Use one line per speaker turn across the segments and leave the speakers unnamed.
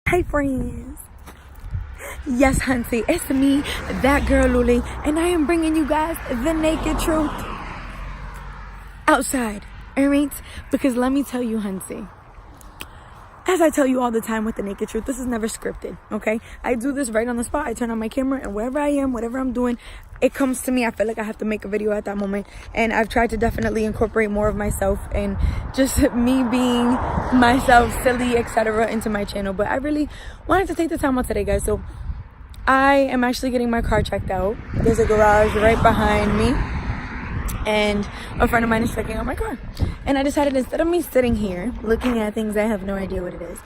Hey friends, yes Hunty, it's me, that girl Luli, and I am bringing you guys the naked truth outside, alright? Because let me tell you Hunty, as I tell you all the time with the naked truth, this is never scripted, okay? I do this right on the spot. I turn on my camera and wherever I am, whatever I'm doing, it comes to me. I feel like I have to make a video at that moment, and I've tried to definitely incorporate more of myself and just me being myself, silly, etc. into my channel. But I really wanted to take the time out today, guys. So I am actually getting my car checked out. There's a garage right behind me, and a friend of mine is checking out my car, and I decided, instead of me sitting here looking at things I have no idea what it is,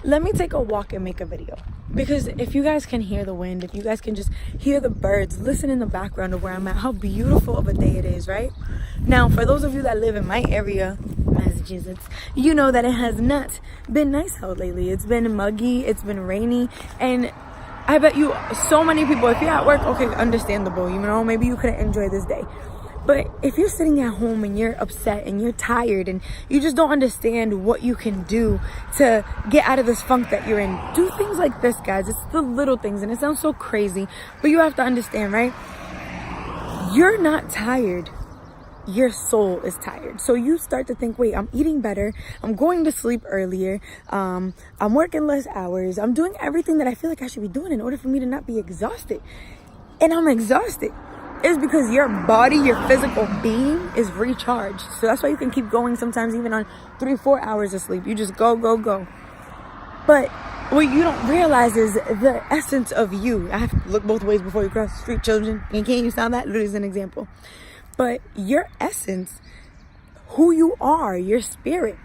let me take a walk and make a video. Because if you guys can hear the wind, if you guys can just hear the birds, listen in the background of where I'm at, how beautiful of a day it is, right? Now, for those of you that live in my area, Massachusetts, you know that it has not been nice out lately. It's been muggy, it's been rainy, and I bet you so many people, if you're at work, okay, understandable, you know, maybe you couldn't enjoy this day. But if you're sitting at home and you're upset and you're tired and you just don't understand what you can do to get out of this funk that you're in, do things like this, guys. It's the little things, and it sounds so crazy, but you have to understand, right? You're not tired. Your soul is tired. So you start to think, wait, I'm eating better. I'm going to sleep earlier. I'm working less hours. I'm doing everything that I feel like I should be doing in order for me to not be exhausted. And I'm exhausted. It's because your body, your physical being is recharged. So that's why you can keep going sometimes even on 3-4 hours of sleep. You just go. But what you don't realize is the essence of you. I have to look both ways before you cross the street, children. And can't you sound that? Literally as an example. But your essence, who you are, your spirit,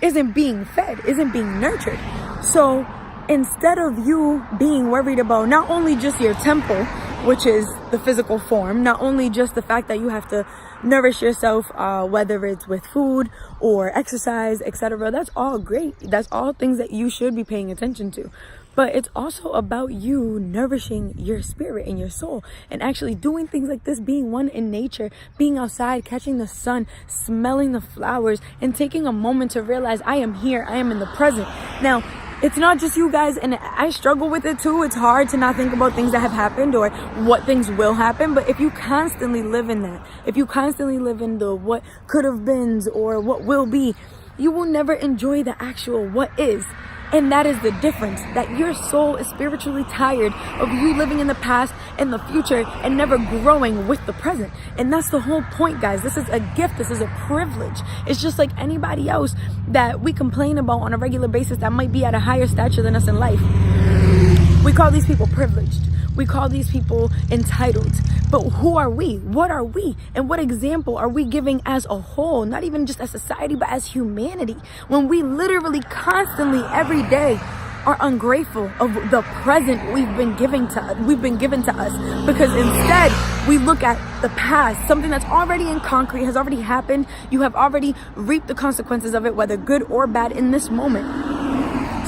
isn't being fed, isn't being nurtured. So instead of you being worried about not only just your temple, which is the physical form, not only just the fact that you have to nourish yourself, whether it's with food or exercise, etc. That's all great. That's all things that you should be paying attention to. But it's also about you nourishing your spirit and your soul, and actually doing things like this, being one in nature, being outside, catching the sun, smelling the flowers, and taking a moment to realize I am here, I am in the present. Now, it's not just you guys, and I struggle with it too. It's hard to not think about things that have happened or what things will happen. But if you constantly live in that, if you constantly live in the what could have beens or what will be, you will never enjoy the actual what is. And that is the difference, that your soul is spiritually tired of you living in the past and the future and never growing with the present. And that's the whole point, guys. This is a gift. This is a privilege. It's just like anybody else that we complain about on a regular basis that might be at a higher stature than us in life. We call these people privileged. We call these people entitled. But who are we? What are we? And what example are we giving as a whole? Not even just as society, but as humanity. When we literally constantly every day are ungrateful of the present we've been given to us, because instead we look at the past, something that's already in concrete, has already happened. You have already reaped the consequences of it, whether good or bad, in this moment.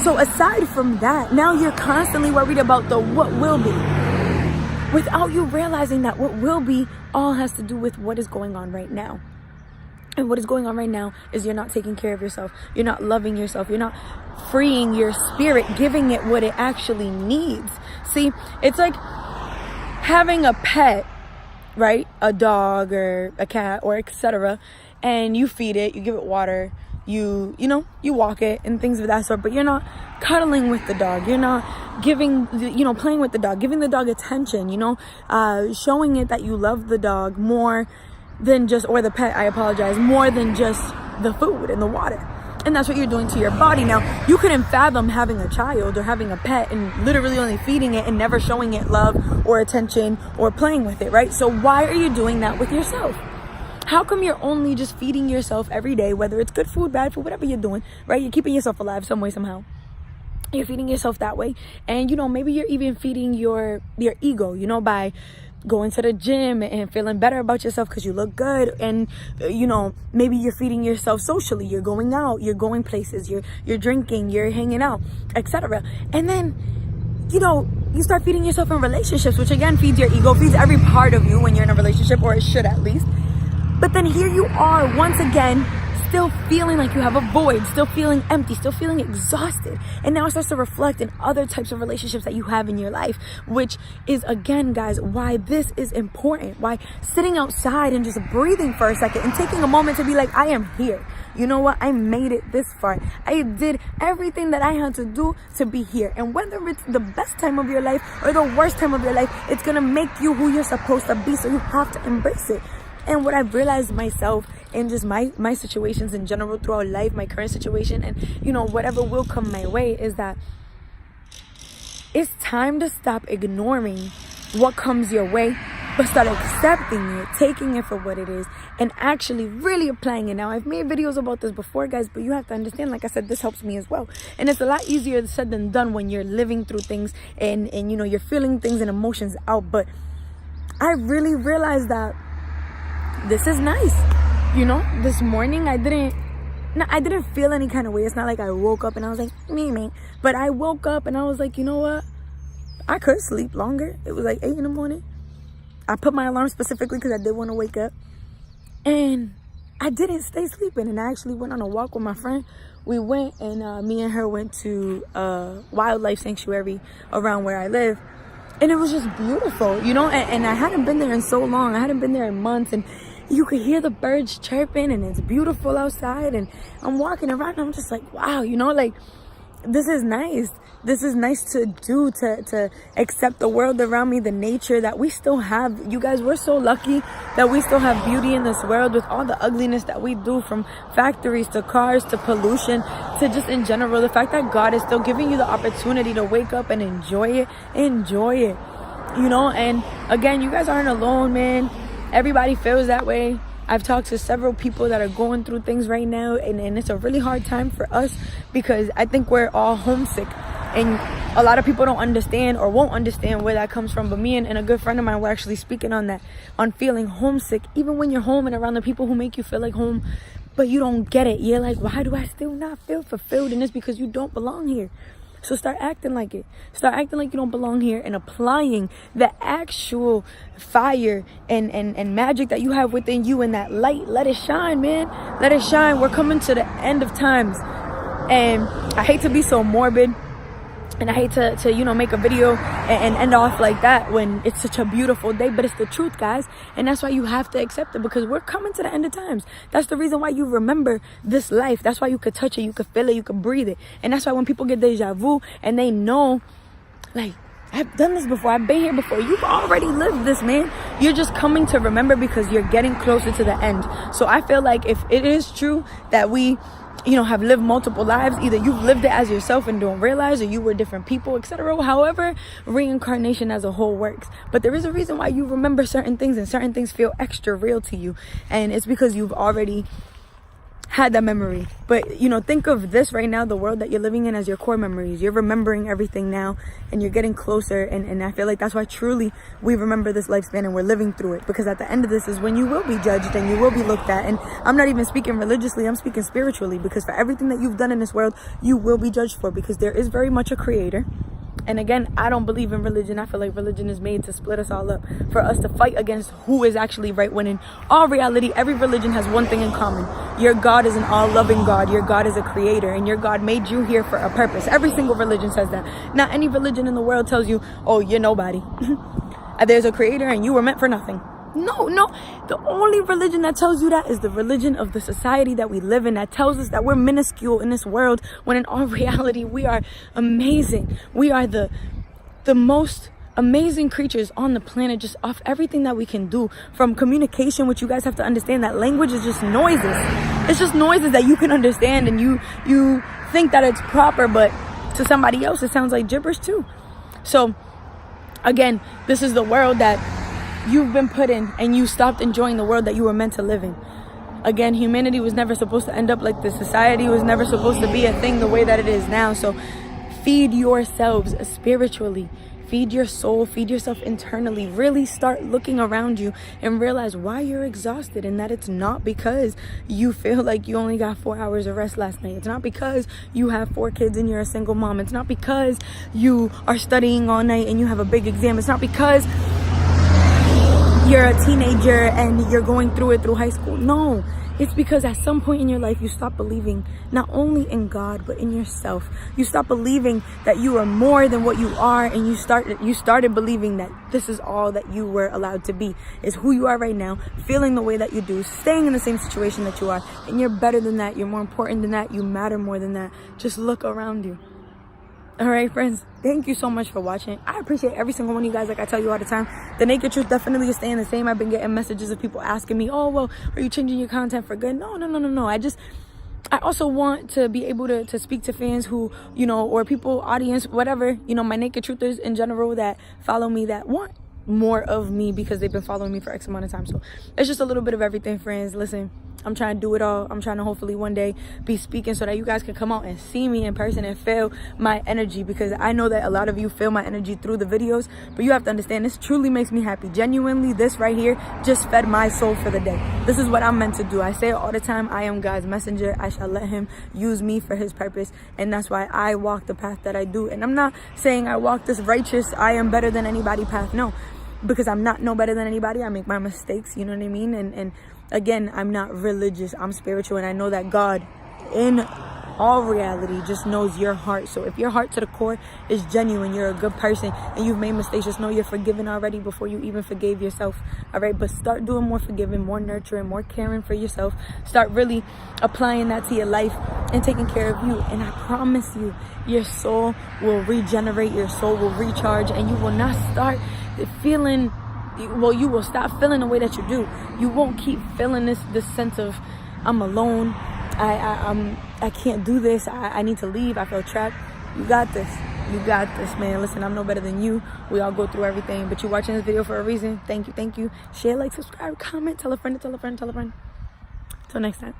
So aside from that, now you're constantly worried about the what will be, without you realizing that what will be all has to do with what is going on right now. And what is going on right now is you're not taking care of yourself. You're not loving yourself. You're not freeing your spirit, giving it what it actually needs. See, it's like having a pet, right? A dog or a cat or etc. And you feed it, you give it water, you walk it and things of that sort, but you're not cuddling with the dog. You're not giving, playing with the dog, giving the dog attention, showing it that you love the dog more than just, or the pet, I apologize, more than just the food and the water. And that's what you're doing to your body. Now, you couldn't fathom having a child or having a pet and literally only feeding it and never showing it love or attention or playing with it, right? So why are you doing that with yourself? How come you're only just feeding yourself every day, whether it's good food, bad food, whatever you're doing, right? You're keeping yourself alive some way, somehow. You're feeding yourself that way. And, maybe you're even feeding your ego, by going to the gym and feeling better about yourself because you look good. And, maybe you're feeding yourself socially. You're going out, you're going places, you're drinking, you're hanging out, etc. And then, you start feeding yourself in relationships, which again feeds your ego, feeds every part of you when you're in a relationship, or it should at least. But then here you are once again still feeling like you have a void, still feeling empty, still feeling exhausted. And now it starts to reflect in other types of relationships that you have in your life, which is, again, guys, why this is important. Why sitting outside and just breathing for a second and taking a moment to be like, I am here. You know what? I made it this far. I did everything that I had to do to be here. And whether it's the best time of your life or the worst time of your life, it's going to make you who you're supposed to be. So you have to embrace it. And what I've realized myself in just my situations in general throughout life, my current situation, and, you know, whatever will come my way, is that it's time to stop ignoring what comes your way, but start accepting it, taking it for what it is, and actually really applying it. Now, I've made videos about this before, guys, but you have to understand, like I said, this helps me as well. And it's a lot easier said than done when you're living through things and you know, you're feeling things and emotions out. But I really realized that this is nice. You know, this morning I didn't feel any kind of way. It's not like I woke up and I was like, me. But I woke up and I was like, you know what? I could sleep longer. It was like 8 in the morning. I put my alarm specifically because I did want to wake up. And I didn't stay sleeping. And I actually went on a walk with my friend. We went and me and her went to a wildlife sanctuary around where I live. And it was just beautiful, you know. And I hadn't been there in so long. I hadn't been there in months. And you could hear the birds chirping and it's beautiful outside. And I'm walking around and I'm just like, wow, you know, like, this is nice. This is nice to do, to accept the world around me, the nature that we still have. You guys, we're so lucky that we still have beauty in this world with all the ugliness that we do, from factories to cars to pollution to just in general. The fact that God is still giving you the opportunity to wake up and enjoy it, you know. And again, you guys aren't alone, man. Everybody feels that way. I've talked to several people that are going through things right now, and it's a really hard time for us because I think we're all homesick. And a lot of people don't understand or won't understand where that comes from. But me and a good friend of mine were actually speaking on that, on feeling homesick, even when you're home and around the people who make you feel like home, but you don't get it. You're like, why do I still not feel fulfilled? And it's because you don't belong here. So start acting like it. Start acting like you don't belong here and applying the actual fire and magic that you have within you, and that light. Let it shine, man. Let it shine. We're coming to the end of times. And I hate to be so morbid. And I hate to you know, make a video and end off like that when it's such a beautiful day. But it's the truth, guys. And that's why you have to accept it, because we're coming to the end of times. That's the reason why you remember this life. That's why you could touch it, you could feel it, you could breathe it. And that's why when people get deja vu and they know, like, I've done this before, I've been here before. You've already lived this, man. You're just coming to remember because you're getting closer to the end. So I feel like if it is true that we, you know, have lived multiple lives, either you've lived it as yourself and don't realize, or you were different people, etc. However, reincarnation as a whole works. But there is a reason why you remember certain things and certain things feel extra real to you. And it's because you've already had that memory. But, you know, think of this right now, the world that you're living in, as your core memories. You're remembering everything now and you're getting closer. And I feel like that's why truly we remember this lifespan and we're living through it. Because at the end of this is when you will be judged and you will be looked at. And I'm not even speaking religiously, I'm speaking spiritually. Because for everything that you've done in this world, you will be judged for. Because there is very much a creator. And again, I don't believe in religion. I feel like religion is made to split us all up, for us to fight against who is actually right, when in all reality, every religion has one thing in common. Your God is an all-loving God. Your God is a creator, and your God made you here for a purpose. Every single religion says that. Not any religion in the world tells you, oh, you're nobody. There's a creator and you were meant for nothing. No. The only religion that tells you that is the religion of the society that we live in, that tells us that we're minuscule in this world, when in all reality, we are amazing. We are the most amazing creatures on the planet, just off everything that we can do. From communication, which you guys have to understand that language is just noises. It's just noises that you can understand, and you think that it's proper, but to somebody else, it sounds like gibberish too. So again, this is the world that you've been put in, and you stopped enjoying the world that you were meant to live in. Again, humanity was never supposed to end up like this. Society was never supposed to be a thing the way that it is now. So feed yourselves spiritually. Feed your soul. Feed yourself internally. Really start looking around you and realize why you're exhausted, and that it's not because you feel like you only got 4 hours of rest last night. It's not because you have 4 kids and you're a single mom. It's not because you are studying all night and you have a big exam. It's not because you're a teenager and you're going through it through high school. No, It's because at some point in your life, you stop believing not only in God, but in yourself. You stop believing that you are more than what you are, and you started believing that this is all that you were allowed to be, is who you are right now, feeling the way that you do, staying in the same situation that you are, and you're better than that, you're more important than that, you matter more than that. Just look around you. All right, friends, thank you so much for watching. I appreciate every single one of you guys. Like I tell you all the time, the naked truth definitely is staying the same. I've been getting messages of people asking me, oh, well, are you changing your content for good? No. I also want to be able to speak to fans who, or people, audience, whatever, my naked truthers in general that follow me, that want more of me because they've been following me for X amount of time. So it's just a little bit of everything, friends. Listen, I'm trying to do it all. I'm trying to hopefully one day be speaking so that you guys can come out and see me in person and feel my energy, because I know that a lot of you feel my energy through the videos, but you have to understand this truly makes me happy. Genuinely, this right here just fed my soul for the day. This is what I'm meant to do. I say it all the time. I am God's messenger. I shall let him use me for his purpose, and that's why I walk the path that I do. And I'm not saying I walk this righteous, I am better than anybody path. No, because I'm not no better than anybody. I make my mistakes, you know what I mean? And again, I'm not religious, I'm spiritual, and I know that God in all reality just knows your heart. So if your heart to the core is genuine, you're a good person, and you've made mistakes, just know you're forgiven already before you even forgave yourself. All right, but start doing more forgiving, more nurturing, more caring for yourself. Start really applying that to your life and taking care of you, and I promise you, your soul will regenerate, your soul will recharge, and you will not start feeling, well, you will stop feeling the way that you do. You won't keep feeling this sense of, I'm alone, I can't do this, I need to leave, I feel trapped. You got this, man. Listen, I'm no better than you. We all go through everything, but you're watching this video for a reason. Thank you. Share, like, subscribe, comment, tell a friend. Till next time.